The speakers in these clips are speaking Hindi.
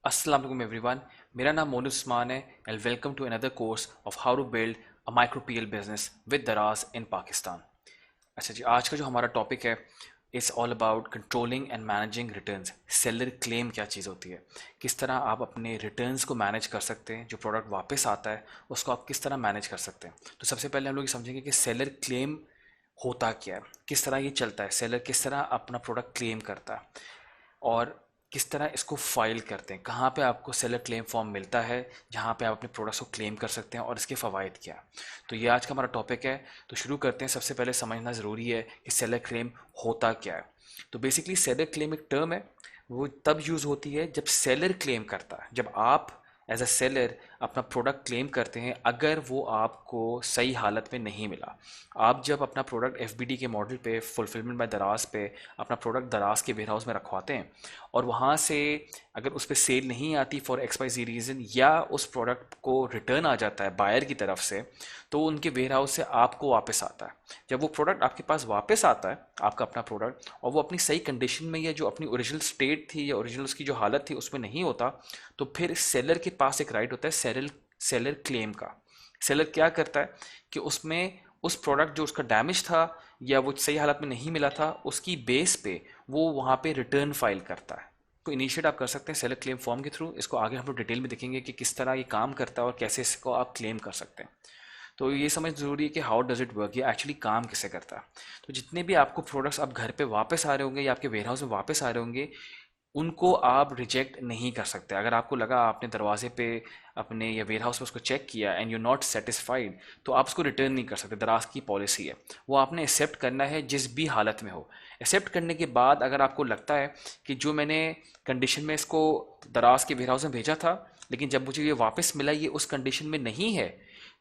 अस्सलाम वालेकुम एवरीवन। मेरा नाम मोनू उस्मान है and welcome to another course of how to build a micro PL business with Daraz in Pakistan. अच्छा जी, आज का जो हमारा टॉपिक है it's all about controlling and managing returns. Seller claim क्या चीज़ होती है, किस तरह आप अपने रिटर्न्स को मैनेज कर सकते हैं, जो प्रोडक्ट वापस आता है उसको आप किस तरह मैनेज कर सकते हैं। तो सबसे पहले हम लोग ये समझेंगे कि सेलर क्लेम होता क्या है, किस तरह ये चलता है, सेलर किस तरह अपना प्रोडक्ट क्लेम करता है और किस तरह इसको फाइल करते हैं, कहाँ पे आपको सेलर क्लेम फॉर्म मिलता है जहाँ पे आप अपने प्रोडक्ट्स को क्लेम कर सकते हैं और इसके फ़वाइद क्या है। तो ये आज का हमारा टॉपिक है। तो शुरू करते हैं। सबसे पहले समझना ज़रूरी है कि सेलर क्लेम होता क्या है। तो बेसिकली सेलर क्लेम एक टर्म है, वो तब यूज़ होती है जब सेलर क्लेम करता है, जब आप एज अ सेलर अपना प्रोडक्ट क्लेम करते हैं अगर वो आपको सही हालत में नहीं मिला। आप जब अपना प्रोडक्ट एफबीडी के मॉडल पे फुलफिलमेंट बाय दराज पे अपना प्रोडक्ट दराज के वेयर हाउस में रखवाते हैं और वहाँ से अगर उस पर सेल नहीं आती for X Y Z reason या उस प्रोडक्ट को रिटर्न आ जाता है बायर की तरफ से, तो उनके वेयर हाउस से आपको वापस आता है। जब वो प्रोडक्ट आपके पास वापस आता है, आपका अपना प्रोडक्ट, और वो अपनी सही कंडीशन में या जो अपनी ओरिजिनल स्टेट थी या ओरिजिनल उसकी जो हालत थी उसमें नहीं होता, तो फिर सेलर के पास एक राइट होता है सेलर सेलर क्लेम का। सेलर क्या करता है कि उसमें उस प्रोडक्ट जो उसका डैमेज था या वो सही हालत में नहीं मिला था उसकी बेस पे वो वहाँ पे रिटर्न फाइल करता है। तो इनिशिएट आप कर सकते हैं सेलर क्लेम फॉर्म के थ्रू। इसको आगे हम लोग डिटेल में देखेंगे कि किस तरह ये काम करता है और कैसे इसको आप क्लेम कर सकते हैं। तो ये समझ ज़रूरी है कि हाउ डज इट वर्क, ये एक्चुअली काम कैसे करता है। तो जितने भी आपको प्रोडक्ट्स आप घर पे वापस आ रहे होंगे या आपके वेयर हाउस में वापस आ रहे होंगे, उनको आप रिजेक्ट नहीं कर सकते। अगर आपको लगा आपने दरवाजे पे अपने या वेयर हाउस में उसको चेक किया एंड यू नॉट सेटिस्फाइड, तो आप उसको रिटर्न नहीं कर सकते। दराज की पॉलिसी है, वो आपने एक्सेप्ट करना है जिस भी हालत में हो। एक्सेप्ट करने के बाद अगर आपको लगता है कि जो मैंने कंडीशन में इसको दराज के वेयर हाउस में भेजा था लेकिन जब मुझे ये वापस मिला ये उस कंडीशन में नहीं है,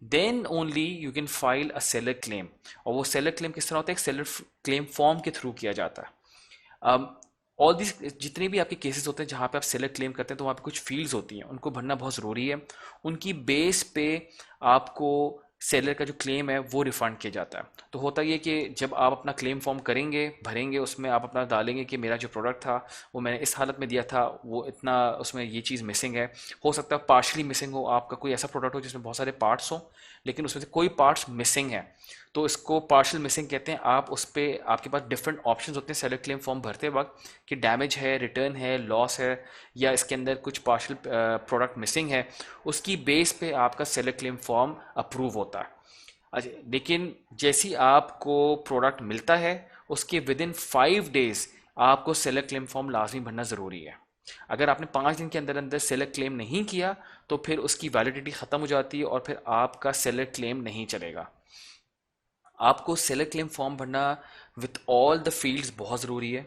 then only you can file a seller claim. और वो सेलर क्लेम किस तरह होता है, एक सेलर क्लेम फॉर्म के थ्रू किया जाता है। ऑल दिस जितने भी आपके केसेस होते हैं जहाँ पे आप सेलर क्लेम करते हैं तो वहाँ पे कुछ फील्ड्स होती हैं, उनको भरना बहुत ज़रूरी है। उनकी बेस पे आपको सेलर का जो क्लेम है वो रिफंड किया जाता है। तो होता ये कि जब आप अपना क्लेम फॉर्म करेंगे, भरेंगे, उसमें आप अपना डालेंगे कि मेरा जो प्रोडक्ट था वो मैंने इस हालत में दिया था, वो इतना उसमें ये चीज़ मिसिंग है। हो सकता है पार्शली मिसिंग हो, आपका कोई ऐसा प्रोडक्ट हो जिसमें बहुत सारे पार्ट्स हों लेकिन उसमें से कोई पार्ट्स मिसिंग है, तो इसको पार्शियल मिसिंग कहते हैं। आप उस पर आपके पास डिफरेंट ऑप्शंस होते हैं सेलर क्लेम फॉर्म भरते वक्त कि डैमेज है, रिटर्न है, लॉस है, या इसके अंदर कुछ पार्शियल प्रोडक्ट मिसिंग है। उसकी बेस पे आपका सेलर क्लेम फॉर्म अप्रूव होता है। अच्छा, लेकिन जैसी आपको प्रोडक्ट मिलता है उसके विद इन 5 डेज आपको सेलर क्लेम फॉर्म लाजमी भरना ज़रूरी है। अगर आपने 5 दिन के अंदर अंदर सेलर क्लेम नहीं किया तो फिर उसकी वैलिडिटी ख़त्म हो जाती है और फिर आपका सेलर क्लेम नहीं चलेगा। आपको सेलर क्लेम फॉर्म भरना विथ ऑल द फील्ड्स बहुत ज़रूरी है।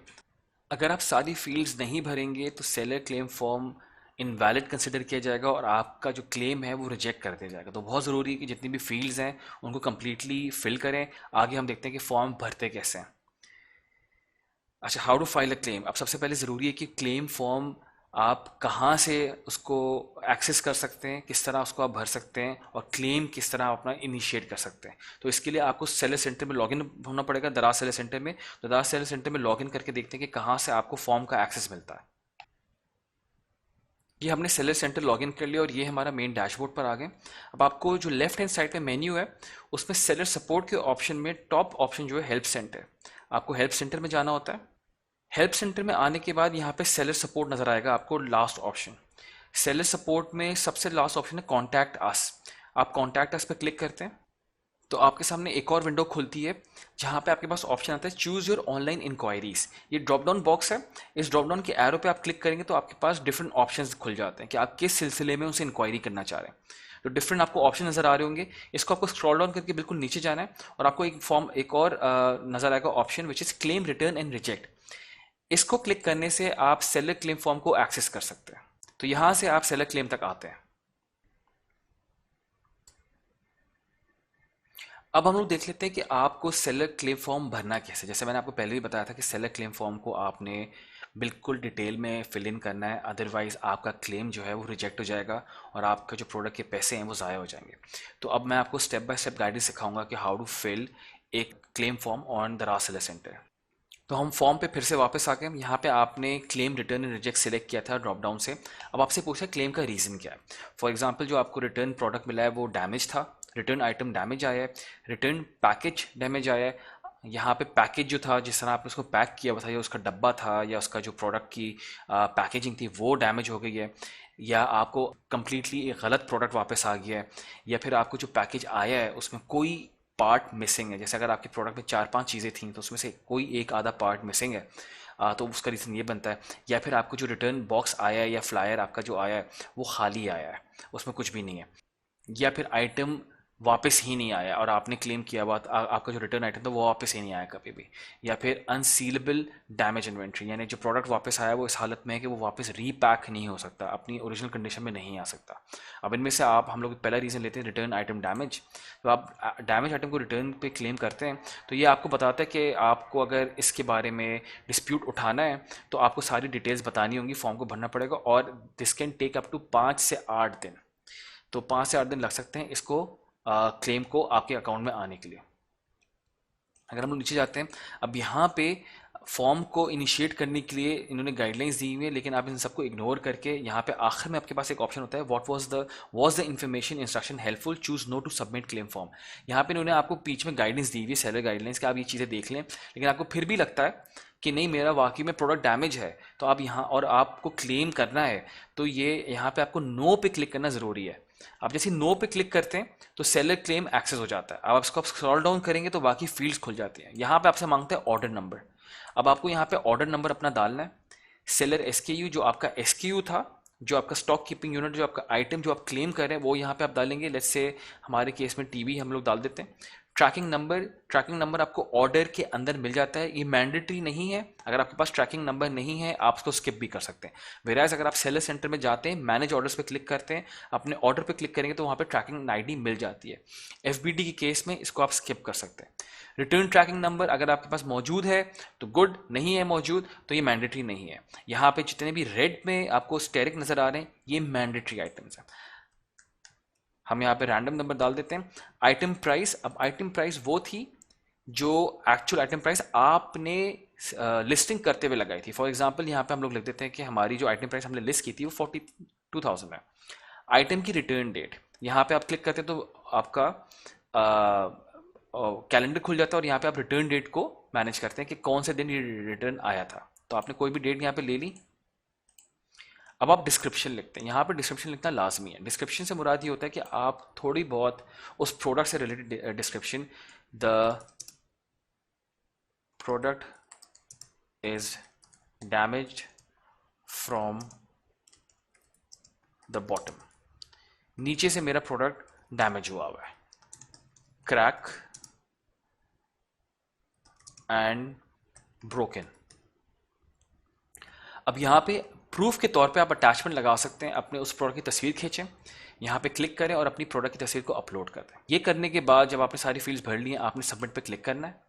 अगर आप सारी फील्ड्स नहीं भरेंगे तो seller claim form invalid consider किया जाएगा और आपका जो क्लेम है वो रिजेक्ट कर दिया जाएगा। तो बहुत ज़रूरी है कि जितनी भी फील्ड्स हैं उनको कम्प्लीटली फिल करें। आगे हम देखते हैं कि फॉर्म भरते कैसे हैं। अच्छा, how to file a claim. अब सबसे पहले ज़रूरी है कि क्लेम फॉर्म आप कहाँ से उसको एक्सेस कर सकते हैं, किस तरह उसको आप भर सकते हैं और क्लेम किस तरह आप अपना इनिशिएट कर सकते हैं। तो इसके लिए आपको सेलर सेंटर में लॉगिन होना पड़ेगा, दराज सेलर सेंटर में। तो दराज सेलर सेंटर में लॉगिन करके देखते हैं कि कहाँ से आपको फॉर्म का एक्सेस मिलता है। ये हमने सेलर सेंटर लॉगिन कर लिया और ये हमारा मेन डैशबोर्ड पर आ गए। अब आपको जो लेफ्ट हैंड साइड पे मेन्यू है उसमें सेलर सपोर्ट के ऑप्शन में टॉप ऑप्शन जो है हेल्प सेंटर, आपको हेल्प सेंटर में जाना होता है। हेल्प सेंटर में आने के बाद यहाँ पे सेलर सपोर्ट नज़र आएगा आपको, लास्ट ऑप्शन। सेलर सपोर्ट में सबसे लास्ट ऑप्शन है कॉन्टैक्ट अस। आप कॉन्टैक्ट अस पे क्लिक करते हैं तो आपके सामने एक और विंडो खुलती है जहाँ पे आपके पास ऑप्शन आता है चूज योर ऑनलाइन इंक्वायरीज। ये ड्रॉप डाउन बॉक्स है, इस ड्रॉप डाउन के एरो पे आप क्लिक करेंगे तो आपके पास डिफरेंट ऑप्शंस खुल जाते हैं कि आप किस सिलसिले में उनसे इंक्वायरी करना चाह रहे हैं। तो डिफरेंट आपको ऑप्शन नजर आ रहे होंगे। इसको आपको स्क्रॉल डाउन करके बिल्कुल नीचे जाना है और आपको एक फॉर्म एक और नजर आएगा option which is claim return and reject. इसको क्लिक करने से आप सेलर क्लेम फॉर्म को एक्सेस कर सकते हैं। तो यहां से आप सेलर क्लेम तक आते हैं। अब हम लोग देख लेते हैं कि आपको सेलर क्लेम फॉर्म भरना कैसे। जैसे मैंने आपको पहले भी बताया था कि सेलर क्लेम फॉर्म को आपने बिल्कुल डिटेल में फिल इन करना है, अदरवाइज आपका क्लेम जो है वो रिजेक्ट हो जाएगा और आपका जो प्रोडक्ट के पैसे हैं वो ज़ाया हो जाएंगे। तो अब मैं आपको स्टेप बाय स्टेप गाइडेंस सिखाऊंगा कि हाउ टू फिल एक क्लेम फॉर्म ऑन द रा सेलर सेंटर। तो हम फॉर्म पे फिर से वापस आ गए। यहाँ पे आपने claim return and reject select किया था ड्रॉप डाउन से। अब आपसे पूछा क्लेम का रीज़न क्या है। फॉर एग्जांपल जो आपको रिटर्न प्रोडक्ट मिला है वो डैमेज था, रिटर्न आइटम डैमेज आया है, रिटर्न पैकेज डैमेज आया है। यहाँ पे पैकेज जो था, जिस तरह आपने उसको पैक किया हुआ था, या उसका डब्बा था, या उसका जो प्रोडक्ट की पैकेजिंग थी वो डैमेज हो गई है, या आपको कम्प्लीटली एक गलत प्रोडक्ट वापस आ गया है, या फिर आपको जो पैकेज आया है उसमें कोई पार्ट मिसिंग है। जैसे अगर आपके प्रोडक्ट में 4-5 चीज़ें थी तो उसमें से कोई एक आधा पार्ट मिसिंग है, तो उसका रीज़न ये बनता है। या फिर आपको जो रिटर्न बॉक्स आया है या फ्लायर आपका जो आया है वो खाली आया है, उसमें कुछ भी नहीं है। या फिर आइटम वापस ही नहीं आया और आपने क्लेम किया हुआ आपका जो रिटर्न आइटम था वो वापस ही नहीं आया कभी भी। या फिर अनसीलेबल डैमेज इन्वेंट्री, यानी जो प्रोडक्ट वापस आया वो इस हालत में है कि वो वापस रीपैक नहीं हो सकता, अपनी ओरिजिनल कंडीशन में नहीं आ सकता। अब इनमें से आप हम लोग पहला रीज़न लेते हैं रिटर्न आइटम डैमेज। तो आप डैमेज आइटम को रिटर्न पे क्लेम करते हैं तो ये आपको बताता है कि आपको अगर इसके बारे में डिस्प्यूट उठाना है तो आपको सारी डिटेल्स बतानी होंगी, फॉर्म को भरना पड़ेगा, और this can take up to 5 से 8 दिन। तो 5 से 8 दिन लग सकते हैं इसको क्लेम को आपके अकाउंट में आने के लिए। अगर हम लोग नीचे जाते हैं, अब यहाँ पे फॉर्म को इनिशिएट करने के लिए इन्होंने गाइडलाइंस दी हुई है, लेकिन आप इन सबको इग्नोर करके यहाँ पे आखिर में आपके पास एक ऑप्शन होता है, what was the information instruction helpful, choose no to submit claim form. यहाँ पे इन्होंने आपको बीच में गाइडेंस दी हुई है, सेलर गाइडलाइंस, कि आप ये चीज़ें देख लें, लेकिन आपको फिर भी लगता है कि नहीं मेरा वाकई में प्रोडक्ट डैमेज है तो आप यहाँ और आपको क्लेम करना है, तो ये यहाँ पे आपको नो पे क्लिक करना ज़रूरी है। आप जैसे नो पे क्लिक करते हैं तो सेलर क्लेम एक्सेस हो जाता है। अब आप इसको स्क्रॉल डाउन करेंगे तो बाकी फील्ड्स खुल जाती हैं। यहाँ पे आपसे मांगते हैं ऑर्डर नंबर। अब आपको यहाँ पे ऑर्डर नंबर अपना डालना है, सेलर एसकेयू जो आपका एसकेयू था, जो आपका स्टॉक कीपिंग यूनिट, जो आपका आइटम जो आप क्लेम कर रहे हैं वो यहाँ पे आप डालेंगे। लेट्स से हमारे केस में टीवी हम लोग डाल देते हैं। ट्रैकिंग नंबर आपको ऑर्डर के अंदर मिल जाता है, ये मैंडेटरी नहीं है। अगर आपके पास ट्रैकिंग नंबर नहीं है आप उसको स्किप भी कर सकते हैं। वेराज अगर आप सेलर सेंटर में जाते हैं, मैनेज ऑर्डर्स पे क्लिक करते हैं, अपने ऑर्डर पे क्लिक करेंगे तो वहाँ पे ट्रैकिंग आईडी मिल जाती है। एफबीडी के केस में इसको आप स्किप कर सकते हैं। रिटर्न ट्रैकिंग नंबर अगर आपके पास मौजूद है तो गुड, नहीं है मौजूद तो ये मैंडेटरी नहीं है। यहाँ पे जितने भी रेड में आपको स्टेरिक नजर आ रहे हैं ये मैंडेटरी आइटम्स हैं। हम यहाँ पे रैंडम नंबर डाल देते हैं। आइटम प्राइस, अब आइटम प्राइस वो थी जो एक्चुअल आइटम प्राइस आपने लिस्टिंग करते हुए लगाई थी। फॉर एग्जांपल यहाँ पे हम लोग लिख देते हैं कि हमारी जो आइटम प्राइस हमने लिस्ट की थी वो 42,000 है। आइटम की रिटर्न डेट, यहाँ पे आप क्लिक करते हैं तो आपका कैलेंडर खुल जाता है और यहाँ पे आप रिटर्न डेट को मैनेज करते हैं कि कौन से दिन ये रिटर्न आया था। तो आपने कोई भी डेट यहाँ पे ले ली। अब आप डिस्क्रिप्शन लिखते हैं, यहाँ पर डिस्क्रिप्शन लिखना लाजमी है। डिस्क्रिप्शन से मुराद ये होता है कि आप थोड़ी बहुत उस प्रोडक्ट से related description, the product is damaged from the bottom, नीचे से मेरा प्रोडक्ट डैमेज हुआ हुआ है, क्रैक एंड ब्रोकन। अब यहाँ पे प्रूफ के तौर पे आप अटैचमेंट लगा सकते हैं, अपने उस प्रोडक्ट की तस्वीर खींचें, यहाँ पे क्लिक करें और अपनी प्रोडक्ट की तस्वीर को अपलोड कर दें। ये करने के बाद जब आपने सारी फील्ड्स भर ली हैं, आपने सबमिट पे क्लिक करना है।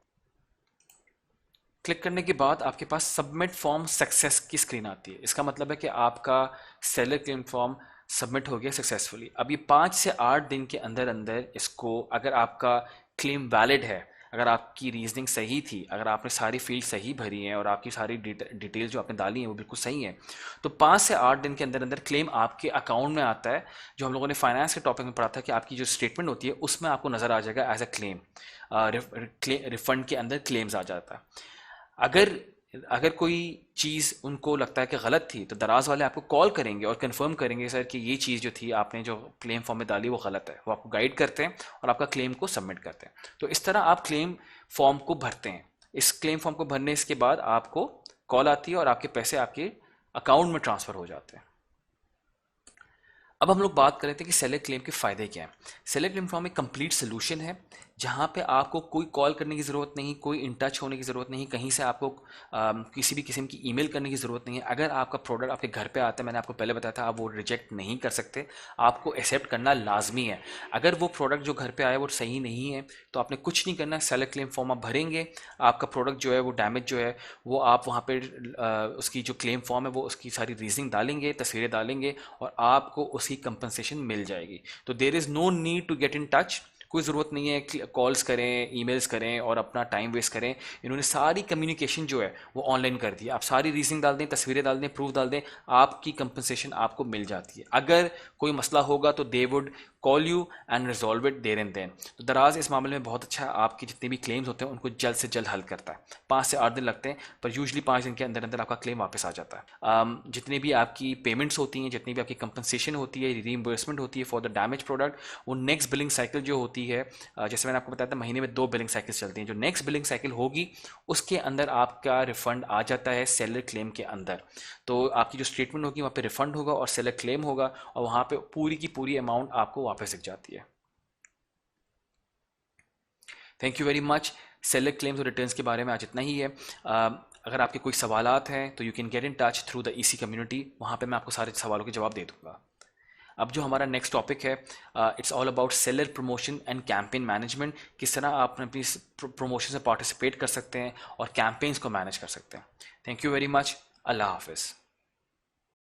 क्लिक करने के बाद आपके पास सबमिट फॉर्म सक्सेस की स्क्रीन आती है। इसका मतलब है कि आपका सेलर क्लेम फॉर्म सबमिट हो गया सक्सेसफुली। अब ये 5 से 8 दिन के अंदर अंदर इसको, अगर आपका क्लेम वैलिड है, अगर आपकी रीजनिंग सही थी, अगर आपने सारी फील्ड सही भरी हैं और आपकी सारी डिटेल जो आपने डाली हैं वो बिल्कुल सही है, तो 5 से 8 दिन के अंदर अंदर क्लेम आपके अकाउंट में आता है। जो हम लोगों ने फाइनेंस के टॉपिक में पढ़ा था कि आपकी जो स्टेटमेंट होती है उसमें आपको नज़र आ जाएगा एज अ क्लेम, रिफंड के अंदर क्लेम्स आ जाता है। अगर अगर कोई चीज़ उनको लगता है कि गलत थी तो दराज वाले आपको कॉल करेंगे और कंफर्म करेंगे सर कि ये चीज़ जो थी आपने जो क्लेम फॉर्म में डाली वो गलत है। वो आपको गाइड करते हैं और आपका क्लेम को सबमिट करते हैं। तो इस तरह आप क्लेम फॉर्म को भरते हैं। इस क्लेम फॉर्म को भरने के बाद आपको कॉल आती है और आपके पैसे आपके अकाउंट में ट्रांसफ़र हो जाते हैं। अब हम लोग बात कर रहे थे कि सेलर क्लेम के फ़ायदे क्या हैं। सेलर क्लेम फॉर्म एक कंप्लीट सोल्यूशन है जहाँ पे आपको कोई कॉल करने की ज़रूरत नहीं, कोई इन टच होने की ज़रूरत नहीं, कहीं से आपको किसी भी किस्म की ईमेल करने की ज़रूरत नहीं है। अगर आपका प्रोडक्ट आपके घर पे आता है, मैंने आपको पहले बताया था, आप वो रिजेक्ट नहीं कर सकते, आपको एक्सेप्ट करना लाजमी है। अगर वो प्रोडक्ट जो घर पे आया वो सही नहीं है तो आपने कुछ नहीं करना, सेलर क्लेम फॉर्म आप भरेंगे, आपका प्रोडक्ट जो है वो डैमेज जो है वो आप वहाँ पर उसकी जो क्लेम फॉर्म है वो उसकी सारी रीजनिंग डालेंगे, तस्वीरें डालेंगे और आपको उसकी कंपनसेशन मिल जाएगी। तो there is no need to get in touch. कोई ज़रूरत नहीं है कॉल्स करें, ईमेल्स करें और अपना टाइम वेस्ट करें। इन्होंने सारी कम्युनिकेशन जो है वो ऑनलाइन कर दी है। आप सारी रीजनिंग डाल दें, तस्वीरें डाल दें, प्रूफ डाल दें, आपकी कंपनसेशन आपको मिल जाती है। अगर कोई मसला होगा तो they would call you and resolve it there and then. तो दराज इस मामले में बहुत अच्छा है, आपकी जितने भी क्लेम्स होते हैं उनको जल्द से जल्द हल करता है। 5 से 8 दिन लगते हैं, पर यूजली 5 दिन के अंदर अंदर आपका क्लेम वापस आ जाता है। जितनी भी आपकी पेमेंट्स होती हैं, जितनी भी आपकी कंपनसेशन होती है, रीइंबर्समेंट होती है फॉर द डैमेज प्रोडक्ट, वो नेक्स्ट बिलिंग साइकिल जो होती है, जैसे मैंने आपको बताया था महीने में 2 बिलिंग साइकिल्स चलती हैं, जो नेक्स्ट बिलिंग साइकिल होगी उसके अंदर आपका रिफंड आ जाता है सेलर क्लेम के अंदर। तो आपकी जो स्टेटमेंट होगी वहाँ पे रिफंड होगा और सेलर क्लेम होगा, और वहाँ पे पूरी की पूरी अमाउंट आपको वापस दिख जाती है। Thank you very much. Seller claims और रिटर्न्स के बारे में आज इतना ही है। अगर आपके कोई सवालात हैं तो you can get in touch through the EC community, वहाँ पे मैं आपको सारे सवालों के जवाब दे दूंगा। अब जो हमारा नेक्स्ट टॉपिक है, it's all about seller promotion and campaign management. किस तरह आप अपनी प्रमोशन में पार्टिसिपेट कर सकते हैं और कैंपेन्स को मैनेज कर सकते हैं। Thank you very much. अल्लाह हाफिज़।